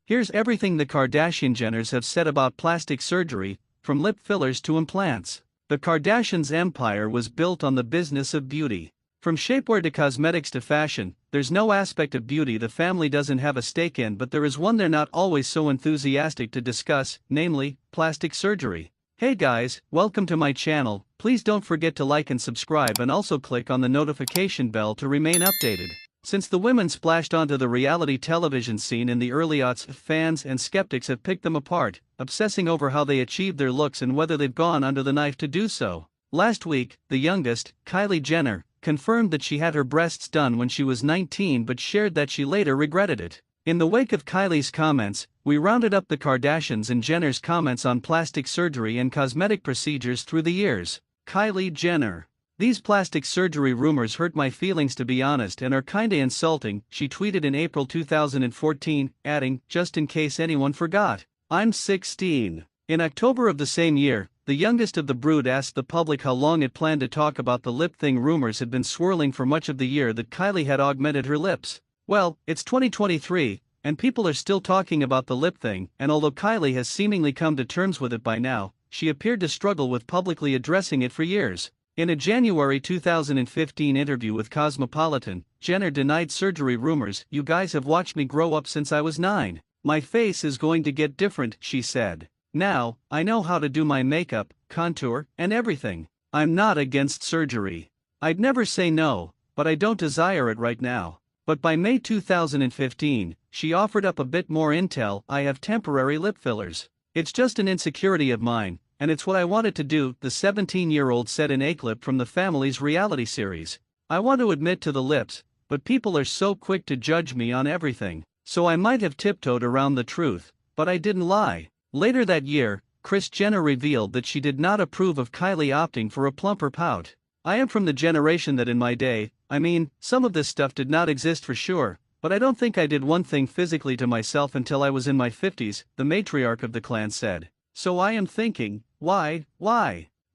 Here's everything the Kardashian-Jenners have said about plastic surgery, from lip fillers to implants. The Kardashians' empire was built on the business of beauty. From shapewear to cosmetics to fashion, there's no aspect of beauty the family doesn't have a stake in, but there is one they're not always so enthusiastic to discuss, namely, plastic surgery. Hey guys, welcome to my channel. Please don't forget to like and subscribe, and also click on the notification bell to remain updated. Since the women splashed onto the reality television scene in the early aughts, fans and skeptics have picked them apart, obsessing over how they achieved their looks and whether they've gone under the knife to do so. Last week, the youngest, Kylie Jenner, confirmed that she had her breasts done when she was 19 but shared that she later regretted it. In the wake of Kylie's comments, we rounded up the Kardashians and Jenners' comments on plastic surgery and cosmetic procedures through the years. Kylie Jenner: "These plastic surgery rumors hurt my feelings, to be honest, and are kinda insulting," she tweeted in April 2014, adding, "Just in case anyone forgot, I'm 16. In October of the same year, the youngest of the brood asked the public how long it planned to talk about the lip thing. Rumors had been swirling for much of the year that Kylie had augmented her lips. Well, it's 2023, and people are still talking about the lip thing, and although Kylie has seemingly come to terms with it by now, she appeared to struggle with publicly addressing it for years. In a January 2015 interview with Cosmopolitan, Jenner denied surgery rumors. "You guys have watched me grow up since I was 9. My face is going to get different," she said. "Now, I know how to do my makeup, contour, and everything. I'm not against surgery. I'd never say no, but I don't desire it right now." But by May 2015, she offered up a bit more intel. "I have temporary lip fillers. It's just an insecurity of mine, and it's what I wanted to do," the 17-year-old said in a clip from the family's reality series. "I want to admit to the lips, but people are so quick to judge me on everything, so I might have tiptoed around the truth, but I didn't lie." Later that year, Kris Jenner revealed that she did not approve of Kylie opting for a plumper pout. "I am from the generation that in my day, I mean, some of this stuff did not exist for sure, but I don't think I did one thing physically to myself until I was in my 50s, the matriarch of the clan said. "So I am thinking, why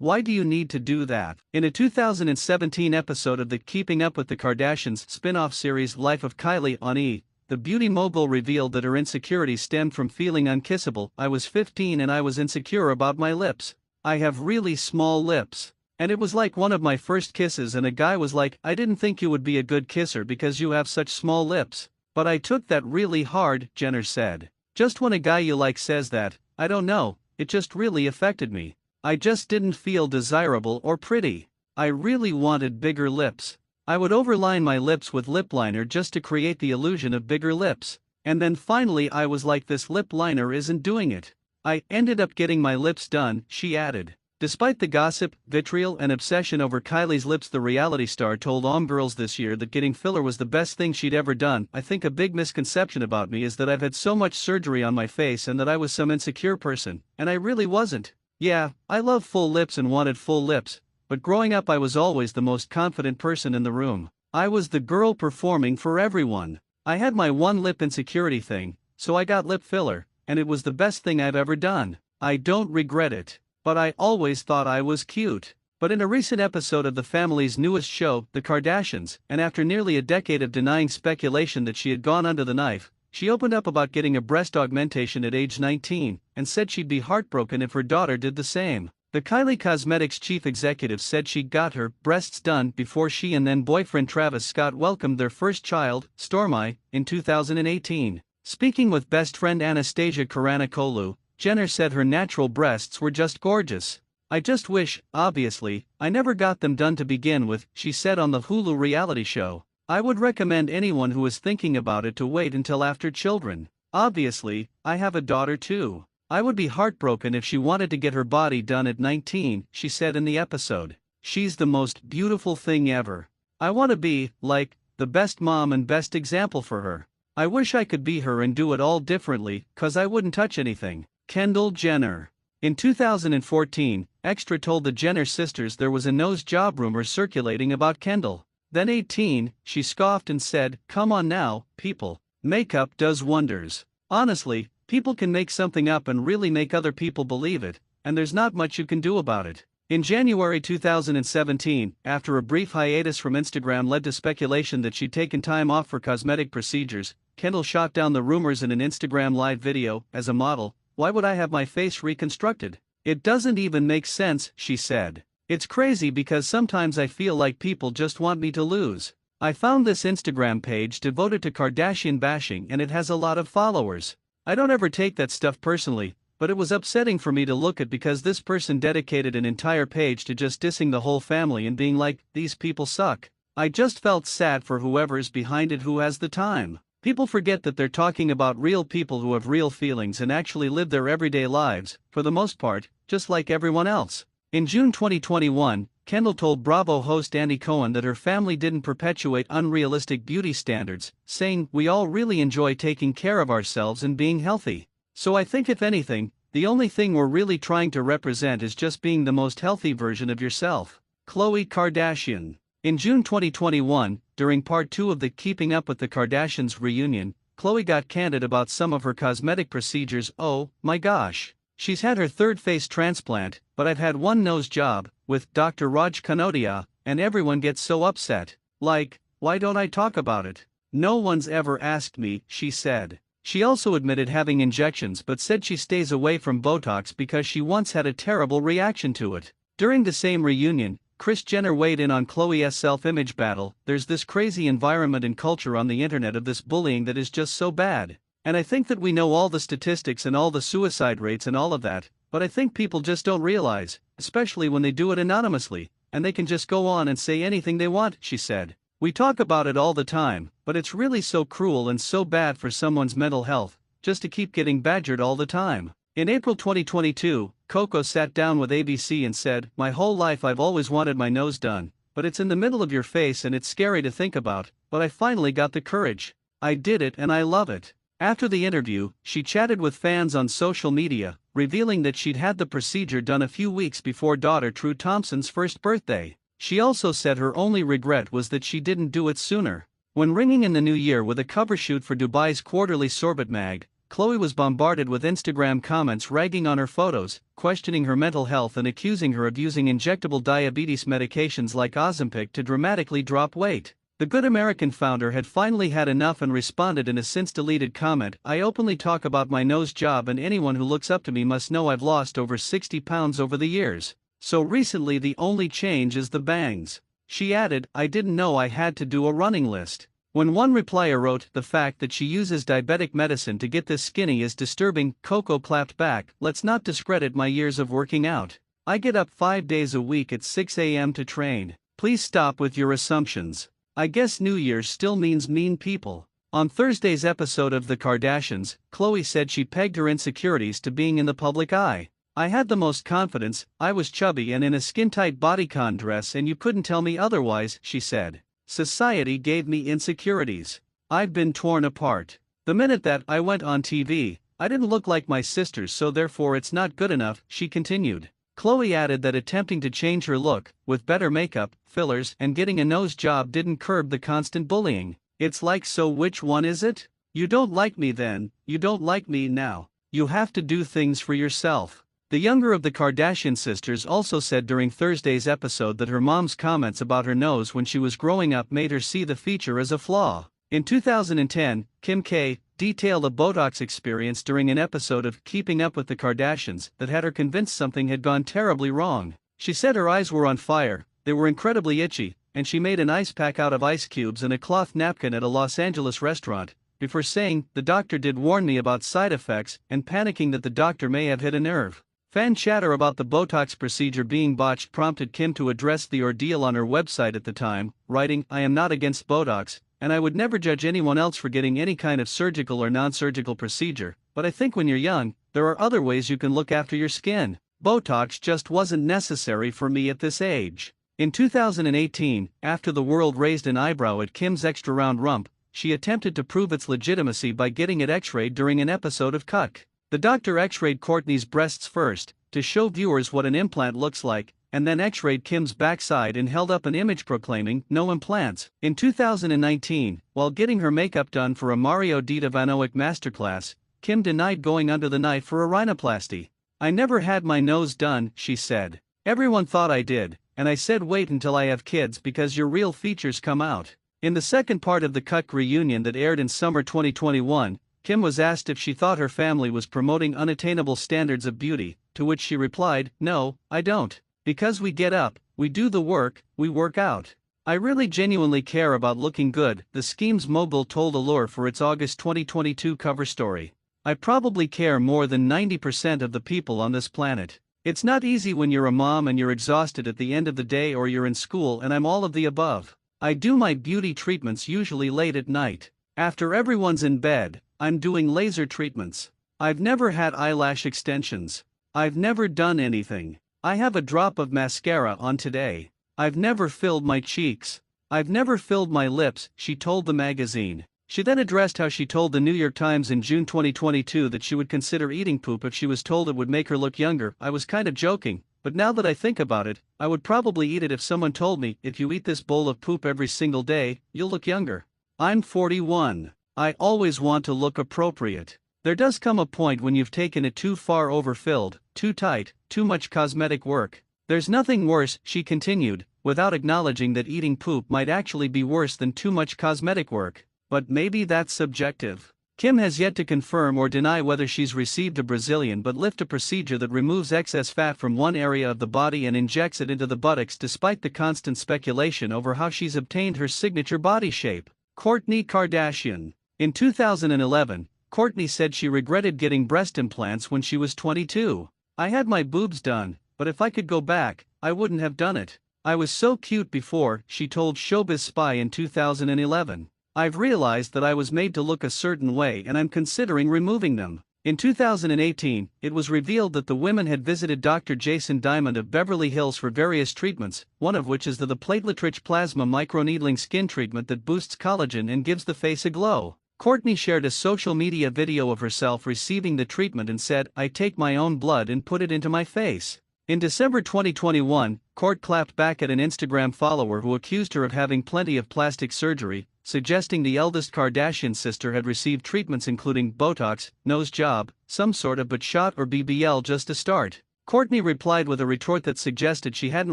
do you need to do that?" In a 2017 episode of the Keeping Up with the Kardashians spin-off series Life of Kylie on E!, the beauty mogul revealed that her insecurities stemmed from feeling unkissable. "I was 15 and I was insecure about my lips. I have really small lips. And it was like one of my first kisses, and a guy was like, 'I didn't think you would be a good kisser because you have such small lips. But I took that really hard,'" Jenner said. "Just when a guy you like says that, I don't know, it just really affected me. I just didn't feel desirable or pretty. I really wanted bigger lips. I would overline my lips with lip liner just to create the illusion of bigger lips. And then finally I was like, this lip liner isn't doing it. I ended up getting my lips done," she added. Despite the gossip, vitriol, and obsession over Kylie's lips, the reality star told Girls this year that getting filler was the best thing she'd ever done. "I think a big misconception about me is that I've had so much surgery on my face and that I was some insecure person, and I really wasn't. Yeah, I love full lips and wanted full lips, but growing up I was always the most confident person in the room. I was the girl performing for everyone. I had my one lip insecurity thing, so I got lip filler, and it was the best thing I've ever done. I don't regret it. But I always thought I was cute." But in a recent episode of the family's newest show, The Kardashians, and after nearly a decade of denying speculation that she had gone under the knife, she opened up about getting a breast augmentation at age 19, and said she'd be heartbroken if her daughter did the same. The Kylie Cosmetics chief executive said she got her breasts done before she and then boyfriend Travis Scott welcomed their first child, Stormi, in 2018. Speaking with best friend Anastasia Karanakoğlu, Jenner said her natural breasts were just gorgeous. "I just wish, obviously, I never got them done to begin with," she said on the Hulu reality show. "I would recommend anyone who is thinking about it to wait until after children. Obviously, I have a daughter too. I would be heartbroken if she wanted to get her body done at 19, she said in the episode. "She's the most beautiful thing ever. I want to be, like, the best mom and best example for her. I wish I could be her and do it all differently, 'cause I wouldn't touch anything." Kendall Jenner. In 2014, Extra told the Jenner sisters there was a nose job rumor circulating about Kendall. Then 18, she scoffed and said, "Come on now, people. Makeup does wonders. Honestly, people can make something up and really make other people believe it, and there's not much you can do about it. In January 2017, after a brief hiatus from Instagram led to speculation that she'd taken time off for cosmetic procedures, Kendall shot down the rumors in an Instagram live video. "As a model, why would I have my face reconstructed? It doesn't even make sense," she said. "It's crazy because sometimes I feel like people just want me to lose." I found this Instagram page devoted to Kardashian bashing and it has a lot of followers. I don't ever take that stuff personally, but it was upsetting for me to look at because this person dedicated an entire page to just dissing the whole family and being like, "These people suck." I just felt sad for whoever's behind it who has the time. People forget that they're talking about real people who have real feelings and actually live their everyday lives, for the most part, just like everyone else. In June 2021, Kendall told Bravo host Andy Cohen that her family didn't perpetuate unrealistic beauty standards, saying, "We all really enjoy taking care of ourselves and being healthy. So I think if anything, the only thing we're really trying to represent is just being the most healthy version of yourself." Khloe Kardashian. In June 2021, during part 2 of the Keeping Up with the Kardashians reunion, Khloe got candid about some of her cosmetic procedures. "Oh, my gosh. She's had her third face transplant, but I've had one nose job, with Dr. Raj Kanodia, and everyone gets so upset. Like, why don't I talk about it? No one's ever asked me," she said. She also admitted having injections but said she stays away from Botox because she once had a terrible reaction to it. During the same reunion, Kris Jenner weighed in on Khloe's self-image battle. "There's this crazy environment and culture on the internet of this bullying that is just so bad. And I think that we know all the statistics and all the suicide rates and all of that, but I think people just don't realize, especially when they do it anonymously, and they can just go on and say anything they want," she said. "We talk about it all the time, but it's really so cruel and so bad for someone's mental health, just to keep getting badgered all the time." In April 2022, Coco sat down with ABC and said, "My whole life I've always wanted my nose done, but it's in the middle of your face and it's scary to think about, but I finally got the courage. I did it and I love it." After the interview, she chatted with fans on social media, revealing that she'd had the procedure done a few weeks before daughter True Thompson's first birthday. She also said her only regret was that she didn't do it sooner. When ringing in the new year with a cover shoot for Dubai's quarterly Sorbet mag, Khloe was bombarded with Instagram comments ragging on her photos, questioning her mental health and accusing her of using injectable diabetes medications like Ozempic to dramatically drop weight. The Good American founder had finally had enough and responded in a since-deleted comment, "I openly talk about my nose job and anyone who looks up to me must know I've lost over 60 pounds over the years. So recently the only change is the bangs." She added, "I didn't know I had to do a running list." When one replier wrote, "The fact that she uses diabetic medicine to get this skinny is disturbing," Coco clapped back, "Let's not discredit my years of working out. I get up 5 days a week at 6 a.m. to train. Please stop with your assumptions. I guess New Year's still means mean people." On Thursday's episode of The Kardashians, Khloe said she pegged her insecurities to being in the public eye. "I had the most confidence, I was chubby and in a skin-tight bodycon dress and you couldn't tell me otherwise," she said. "Society gave me insecurities. I've been torn apart. The minute that I went on TV, I didn't look like my sisters, so therefore it's not good enough," she continued. Khloe added that attempting to change her look, with better makeup, fillers, and getting a nose job didn't curb the constant bullying. "It's like, so which one is it? You don't like me then, you don't like me now. You have to do things for yourself." The younger of the Kardashian sisters also said during Thursday's episode that her mom's comments about her nose when she was growing up made her see the feature as a flaw. In 2010, Kim K detailed a Botox experience during an episode of Keeping Up with the Kardashians that had her convinced something had gone terribly wrong. She said her eyes were on fire, they were incredibly itchy, and she made an ice pack out of ice cubes and a cloth napkin at a Los Angeles restaurant, before saying, "The doctor did warn me about side effects," and panicking that the doctor may have hit a nerve. Fan chatter about the Botox procedure being botched prompted Kim to address the ordeal on her website at the time, writing, "I am not against Botox, and I would never judge anyone else for getting any kind of surgical or non-surgical procedure, but I think when you're young, there are other ways you can look after your skin. Botox just wasn't necessary for me at this age." In 2018, after the world raised an eyebrow at Kim's extra round rump, she attempted to prove its legitimacy by getting it x-rayed during an episode of Cuck. The doctor x-rayed Kourtney's breasts first, to show viewers what an implant looks like, and then x-rayed Kim's backside and held up an image proclaiming, "No implants." In 2019, while getting her makeup done for a Mario Dita Van Oick masterclass, Kim denied going under the knife for a rhinoplasty. "I never had my nose done," she said. Everyone thought I did, and I said wait until I have kids because your real features come out. In the second part of the Cut reunion that aired in summer 2021, Kim was asked if she thought her family was promoting unattainable standards of beauty, to which she replied, "No, I don't. Because we get up, we do the work, we work out. I really genuinely care about looking good," the Skims mogul told Allure for its August 2022 cover story. "I probably care more than 90% of the people on this planet. It's not easy when you're a mom and you're exhausted at the end of the day, or you're in school, and I'm all of the above. I do my beauty treatments usually late at night. After everyone's in bed, I'm doing laser treatments. I've never had eyelash extensions. I've never done anything. I have a drop of mascara on today. I've never filled my cheeks. I've never filled my lips," she told the magazine. She then addressed how she told the New York Times in June 2022 that she would consider eating poop if she was told it would make her look younger. "I was kind of joking, but now that I think about it, I would probably eat it if someone told me, if you eat this bowl of poop every single day, you'll look younger. I'm 41. I always want to look appropriate. There does come a point when you've taken it too far, overfilled, too tight, too much cosmetic work. There's nothing worse," she continued, without acknowledging that eating poop might actually be worse than too much cosmetic work. But maybe that's subjective. Kim has yet to confirm or deny whether she's received a Brazilian butt lift, a procedure that removes excess fat from one area of the body and injects it into the buttocks, despite the constant speculation over how she's obtained her signature body shape. Kourtney Kardashian. In 2011, Kourtney said she regretted getting breast implants when she was 22. "I had my boobs done, but if I could go back, I wouldn't have done it. I was so cute before," she told Showbiz Spy in 2011. "I've realized that I was made to look a certain way and I'm considering removing them." In 2018, it was revealed that the women had visited Dr. Jason Diamond of Beverly Hills for various treatments, one of which is the platelet-rich plasma microneedling skin treatment that boosts collagen and gives the face a glow. Kourtney shared a social media video of herself receiving the treatment and said, "I take my own blood and put it into my face." In December 2021, Kourt clapped back at an Instagram follower who accused her of having plenty of plastic surgery, suggesting the eldest Kardashian sister had received treatments including Botox, nose job, some sort of butt shot, or BBL just to start. Kourtney replied with a retort that suggested she hadn't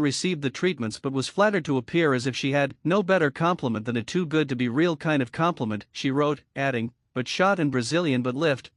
received the treatments but was flattered to appear as if she had. "No better compliment than a too good to be real kind of compliment," she wrote, adding, "Butt shot and Brazilian butt lift,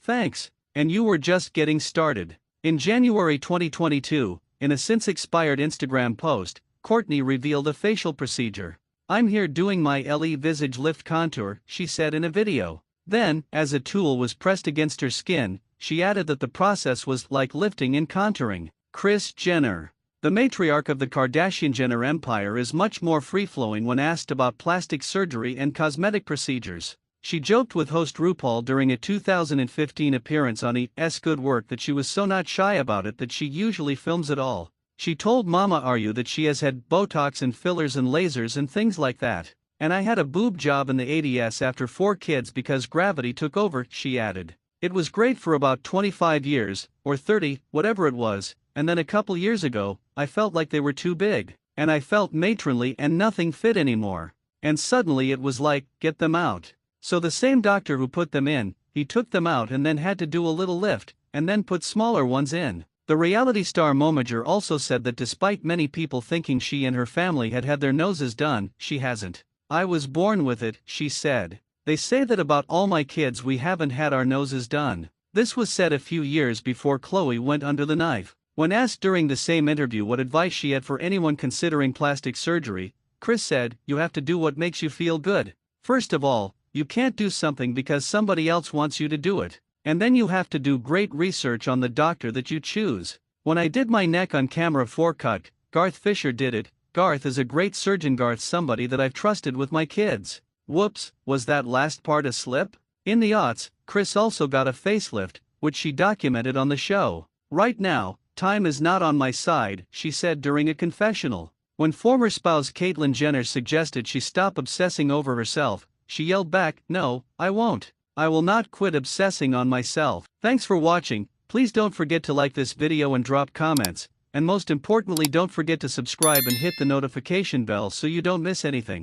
thanks. And you were just getting started." In January 2022, in a since-expired Instagram post, Kourtney revealed a facial procedure. "I'm here doing my LE Visage Lift Contour," she said in a video. Then, as a tool was pressed against her skin, she added that the process was like lifting and contouring. Kris Jenner. The matriarch of the Kardashian-Jenner empire is much more free-flowing when asked about plastic surgery and cosmetic procedures. She joked with host RuPaul during a 2015 appearance on E!'s Good Work that she was so not shy about it that she usually films it all. She told Mama Are You that she has had Botox and fillers and lasers and things like that. "And I had a boob job in the 80s after 4 kids because gravity took over," she added. "It was great for about 25 years, or 30, whatever it was, and then a couple years ago, I felt like they were too big, and I felt matronly and nothing fit anymore. And suddenly it was like, get them out. So the same doctor who put them in, he took them out and then had to do a little lift, and then put smaller ones in." The reality star momager also said that despite many people thinking she and her family had had their noses done, she hasn't. "I was born with it," she said. "They say that about all my kids we haven't had our noses done." This was said a few years before Khloe went under the knife. When asked during the same interview what advice she had for anyone considering plastic surgery, Kris said, "You have to do what makes you feel good. First of all, you can't do something because somebody else wants you to do it. And then you have to do great research on the doctor that you choose. When I did my neck on camera for Cut, Garth Fisher did it. Garth is a great surgeon. Garth's somebody that I've trusted with my kids." Whoops, was that last part a slip? In the aughts, Kris also got a facelift, which she documented on the show. "Right now, time is not on my side," she said during a confessional. When former spouse Caitlyn Jenner suggested she stop obsessing over herself, she yelled back, "No, I won't. I will not quit obsessing on myself." Thanks for watching. Please don't forget to like this video and drop comments, and most importantly don't forget to subscribe and hit the notification bell so you don't miss anything.